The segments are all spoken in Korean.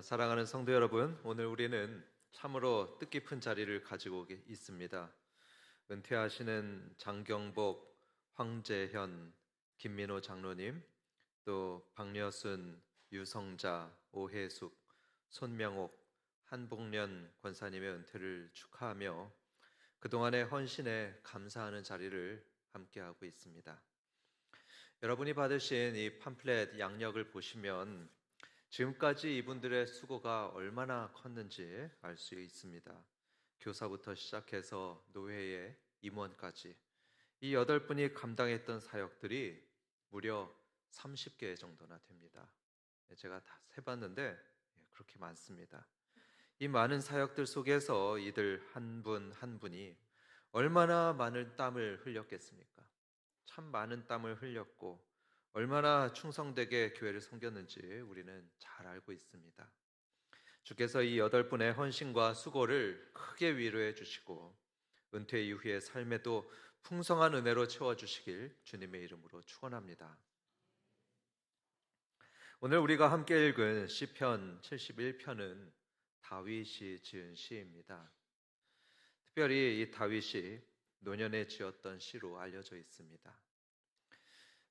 사랑하는 성도 여러분, 오늘 우리는 참으로 뜻깊은 자리를 가지고 있습니다. 은퇴하시는 장경복, 황재현, 김민호 장로님, 또 박려순, 유성자, 오혜숙, 손명옥, 한복련 권사님의 은퇴를 축하하며 그동안의 헌신에 감사하는 자리를 함께하고 있습니다. 여러분이 받으신 이 팜플렛 양력을 보시면 지금까지 이분들의 수고가 얼마나 컸는지 알 수 있습니다. 교사부터 시작해서 노회의 임원까지 이 8분이 감당했던 사역들이 무려 30개 정도나 됩니다. 제가 다 세봤는데 그렇게 많습니다. 이 많은 사역들 속에서 이들 한 분 한 분이 얼마나 많은 땀을 흘렸겠습니까? 참 많은 땀을 흘렸고 얼마나 충성되게 교회를 섬겼는지 우리는 잘 알고 있습니다. 주께서 이 8분의 헌신과 수고를 크게 위로해 주시고 은퇴 이후의 삶에도 풍성한 은혜로 채워주시길 주님의 이름으로 축원합니다. 오늘 우리가 함께 읽은 시편 71편은 다윗이 지은 시입니다. 특별히 이 다윗이 노년에 지었던 시로 알려져 있습니다.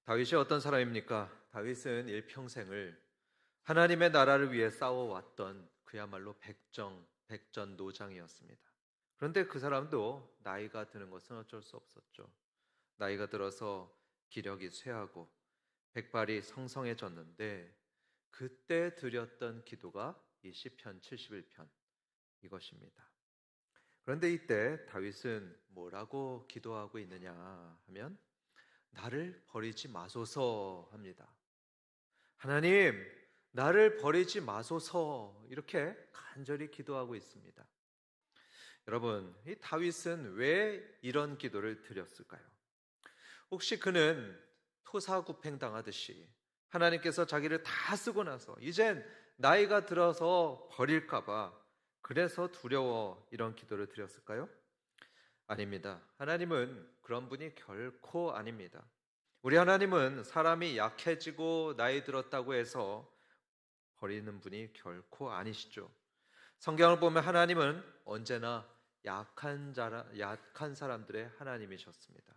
다윗이 어떤 사람입니까? 다윗은 일평생을 하나님의 나라를 위해 싸워왔던 그야말로 백전노장이었습니다. 그런데 그 사람도 나이가 드는 것은 어쩔 수 없었죠. 나이가 들어서 기력이 쇠하고 백발이 성성해졌는데 그때 드렸던 기도가 이 시편 71편 이것입니다. 그런데 이때 다윗은 뭐라고 기도하고 있느냐 하면 나를 버리지 마소서 합니다. 하나님, 나를 버리지 마소서 이렇게 간절히 기도하고 있습니다. 여러분, 이 다윗은 왜 이런 기도를 드렸을까요? 혹시 그는 토사구팽당하듯이 하나님께서 자기를 다 쓰고 나서 이젠 나이가 들어서 버릴까 봐 그래서 두려워 이런 기도를 드렸을까요? 아닙니다. 하나님은 그런 분이 결코 아닙니다. 우리 하나님은 사람이 약해지고 나이 들었다고 해서 버리는 분이 결코 아니시죠. 성경을 보면 하나님은 언제나 약한 사람들의 하나님이셨습니다.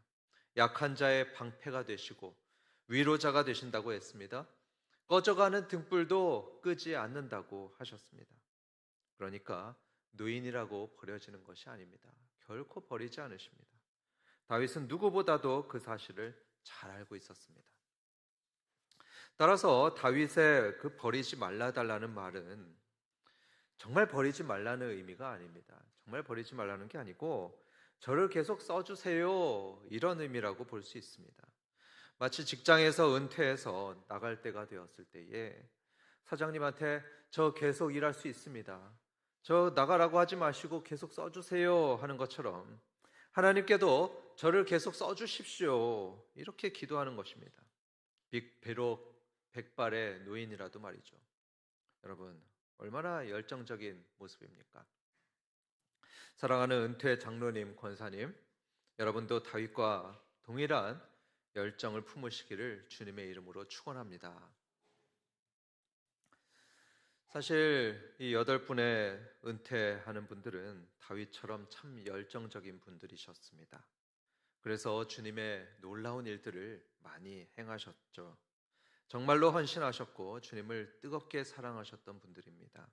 약한 자의 방패가 되시고 위로자가 되신다고 했습니다. 꺼져가는 등불도 끄지 않는다고 하셨습니다. 그러니까 노인이라고 버려지는 것이 아닙니다. 결코 버리지 않으십니다. 다윗은 누구보다도 그 사실을 잘 알고 있었습니다. 따라서 다윗의 그 버리지 말라달라는 말은 정말 버리지 말라는 의미가 아닙니다. 정말 버리지 말라는 게 아니고 저를 계속 써주세요 이런 의미라고 볼 수 있습니다. 마치 직장에서 은퇴해서 나갈 때가 되었을 때에 사장님한테 저 계속 일할 수 있습니다. 저 나가라고 하지 마시고 계속 써주세요 하는 것처럼 하나님께도 저를 계속 써주십시오 이렇게 기도하는 것입니다. 비록 백발의 노인이라도 말이죠. 여러분 얼마나 열정적인 모습입니까? 사랑하는 은퇴 장로님, 권사님, 여러분도 다윗과 동일한 열정을 품으시기를 주님의 이름으로 축원합니다. 사실 이 8분의 은퇴하는 분들은 다윗처럼 참 열정적인 분들이셨습니다. 그래서 주님의 놀라운 일들을 많이 행하셨죠. 정말로 헌신하셨고 주님을 뜨겁게 사랑하셨던 분들입니다.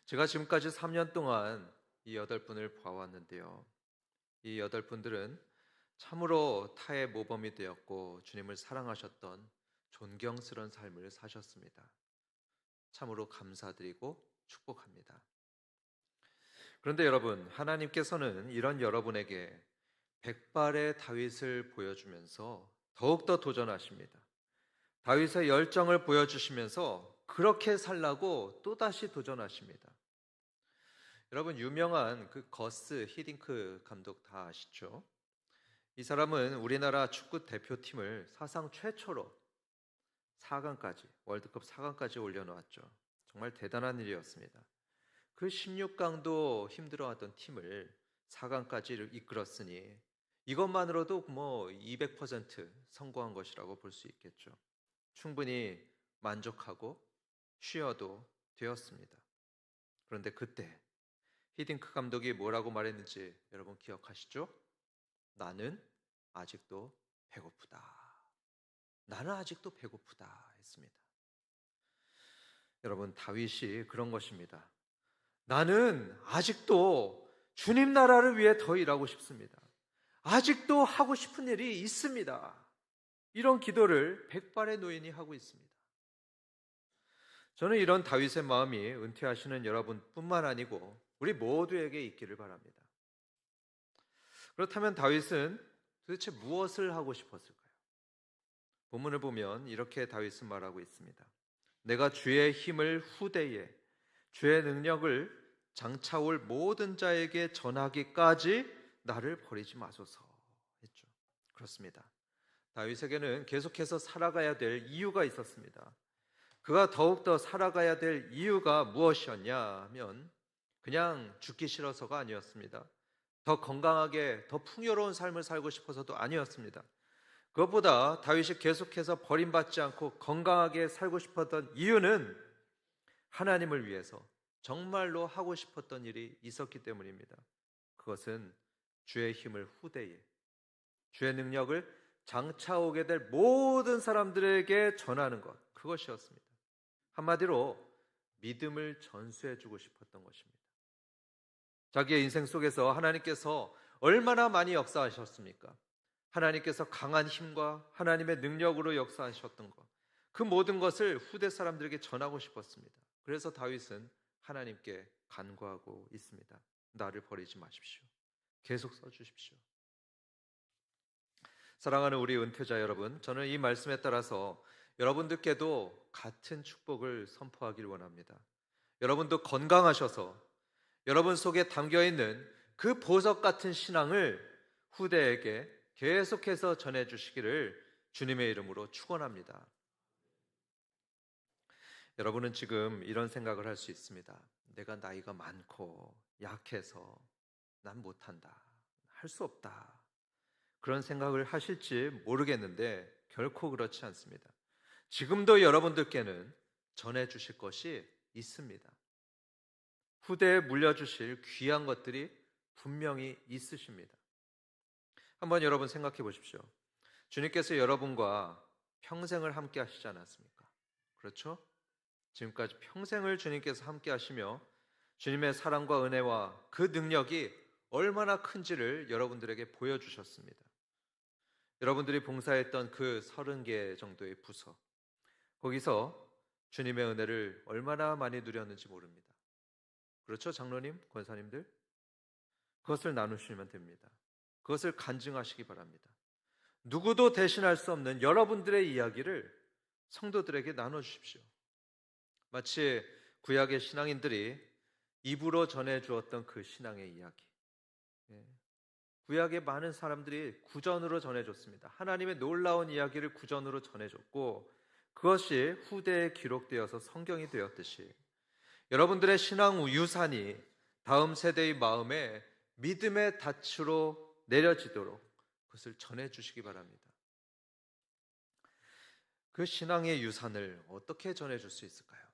제가 지금까지 3년 동안 이 8분을 봐왔는데요. 이 8분들은 참으로 타의 모범이 되었고 주님을 사랑하셨던 존경스러운 삶을 사셨습니다. 참으로 감사드리고 축복합니다. 그런데 여러분, 하나님께서는 이런 여러분에게 백발의 다윗을 보여주면서 더욱더 도전하십니다. 다윗의 열정을 보여주시면서 그렇게 살라고 또다시 도전하십니다. 여러분 유명한 그 거스 히딩크 감독 다 아시죠? 이 사람은 우리나라 축구 대표팀을 사상 최초로 4강까지 월드컵 4강까지 올려놓았죠. 정말 대단한 일이었습니다. 그 16강도 힘들어하던 팀을 4강까지 이끌었으니 이것만으로도 뭐 200% 성공한 것이라고 볼 수 있겠죠. 충분히 만족하고 쉬어도 되었습니다. 그런데 그때 히딩크 감독이 뭐라고 말했는지 여러분 기억하시죠? 나는 아직도 배고프다. 나는 아직도 배고프다 했습니다. 여러분, 다윗이 그런 것입니다. 나는 아직도 주님 나라를 위해 더 일하고 싶습니다. 아직도 하고 싶은 일이 있습니다. 이런 기도를 백발의 노인이 하고 있습니다. 저는 이런 다윗의 마음이 은퇴하시는 여러분뿐만 아니고 우리 모두에게 있기를 바랍니다. 그렇다면 다윗은 도대체 무엇을 하고 싶었을까요? 본문을 보면 이렇게 다윗은 말하고 있습니다. 내가 주의 힘을 후대에, 주의 능력을 장차올 모든 자에게 전하기까지 나를 버리지 마소서 했죠. 그렇습니다. 다윗에게는 계속해서 살아가야 될 이유가 있었습니다. 그가 더욱더 살아가야 될 이유가 무엇이었냐 하면 그냥 죽기 싫어서가 아니었습니다. 더 건강하게 더 풍요로운 삶을 살고 싶어서도 아니었습니다. 그것보다 다윗이 계속해서 버림받지 않고 건강하게 살고 싶었던 이유는 하나님을 위해서 정말로 하고 싶었던 일이 있었기 때문입니다. 그것은 주의 힘을 후대에, 주의 능력을 장차 오게 될 모든 사람들에게 전하는 것, 그것이었습니다. 한마디로 믿음을 전수해주고 싶었던 것입니다. 자기의 인생 속에서 하나님께서 얼마나 많이 역사하셨습니까? 하나님께서 강한 힘과 하나님의 능력으로 역사하셨던 것, 그 모든 것을 후대 사람들에게 전하고 싶었습니다. 그래서 다윗은 하나님께 간구하고 있습니다. 나를 버리지 마십시오. 계속 써주십시오. 사랑하는 우리 은퇴자 여러분, 저는 이 말씀에 따라서 여러분들께도 같은 축복을 선포하길 원합니다. 여러분도 건강하셔서 여러분 속에 담겨있는 그 보석 같은 신앙을 후대에게 계속해서 전해주시기를 주님의 이름으로 축원합니다. 여러분은 지금 이런 생각을 할 수 있습니다. 내가 나이가 많고 약해서 난 못한다, 할 수 없다, 그런 생각을 하실지 모르겠는데 결코 그렇지 않습니다. 지금도 여러분들께는 전해주실 것이 있습니다. 후대에 물려주실 귀한 것들이 분명히 있으십니다. 한번 여러분 생각해 보십시오. 주님께서 여러분과 평생을 함께 하시지 않았습니까? 그렇죠? 지금까지 평생을 주님께서 함께 하시며 주님의 사랑과 은혜와 그 능력이 얼마나 큰지를 여러분들에게 보여주셨습니다. 여러분들이 봉사했던 그 30개 정도의 부서, 거기서 주님의 은혜를 얼마나 많이 누렸는지 모릅니다. 그렇죠? 장로님, 권사님들? 그것을 나누시면 됩니다. 그것을 간증하시기 바랍니다. 누구도 대신할 수 없는 여러분들의 이야기를 성도들에게 나눠주십시오. 마치 구약의 신앙인들이 입으로 전해주었던 그 신앙의 이야기, 구약의 많은 사람들이 구전으로 전해줬습니다. 하나님의 놀라운 이야기를 구전으로 전해줬고 그것이 후대에 기록되어서 성경이 되었듯이 여러분들의 신앙 유산이 다음 세대의 마음에 믿음의 닻으로 내려지도록 그것을 전해주시기 바랍니다. 그 신앙의 유산을 어떻게 전해줄 수 있을까요?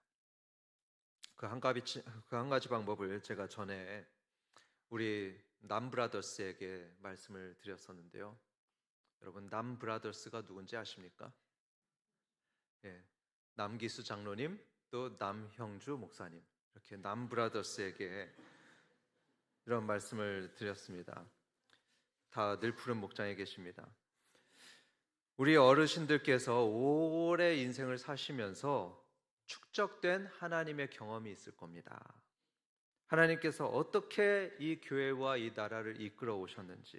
그 한 가지 방법을 제가 전에 우리 남브라더스에게 말씀을 드렸었는데요. 여러분, 남브라더스가 누군지 아십니까? 남기수 장로님, 또 남형주 목사님, 이렇게 남브라더스에게 이런 말씀을 드렸습니다. 다 늘 푸른 목장에 계십니다. 우리 어르신들께서 오래 인생을 사시면서 축적된 하나님의 경험이 있을 겁니다. 하나님께서 어떻게 이 교회와 이 나라를 이끌어 오셨는지,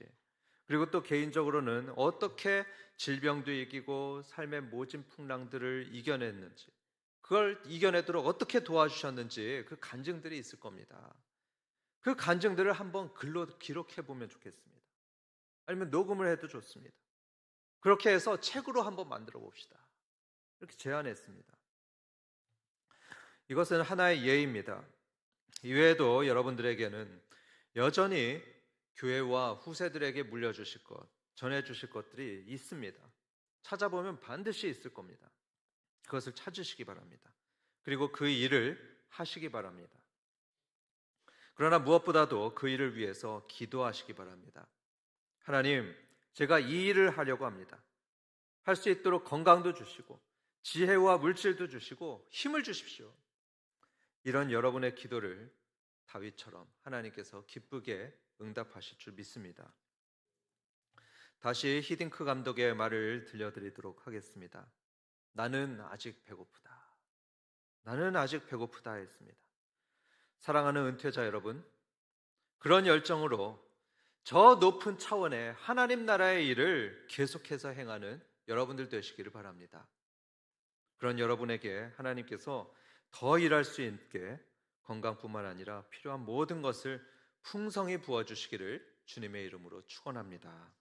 그리고 또 개인적으로는 어떻게 질병도 이기고 삶의 모진 풍랑들을 이겨냈는지, 그걸 이겨내도록 어떻게 도와주셨는지 그 간증들이 있을 겁니다. 그 간증들을 한번 글로 기록해 보면 좋겠습니다. 아니면 녹음을 해도 좋습니다. 그렇게 해서 책으로 한번 만들어 봅시다. 이렇게 제안했습니다. 이것은 하나의 예입니다. 이외에도 여러분들에게는 여전히 교회와 후세들에게 물려주실 것, 전해주실 것들이 있습니다. 찾아보면 반드시 있을 겁니다. 그것을 찾으시기 바랍니다. 그리고 그 일을 하시기 바랍니다. 그러나 무엇보다도 그 일을 위해서 기도하시기 바랍니다. 하나님, 제가 이 일을 하려고 합니다. 할 수 있도록 건강도 주시고 지혜와 물질도 주시고 힘을 주십시오. 이런 여러분의 기도를 다윗처럼 하나님께서 기쁘게 응답하실 줄 믿습니다. 다시 히딩크 감독의 말을 들려드리도록 하겠습니다. 나는 아직 배고프다. 나는 아직 배고프다 했습니다. 사랑하는 은퇴자 여러분, 그런 열정으로 저 높은 차원의 하나님 나라의 일을 계속해서 행하는 여러분들 되시기를 바랍니다. 그런 여러분에게 하나님께서 더 일할 수 있게 건강뿐만 아니라 필요한 모든 것을 풍성히 부어주시기를 주님의 이름으로 축원합니다.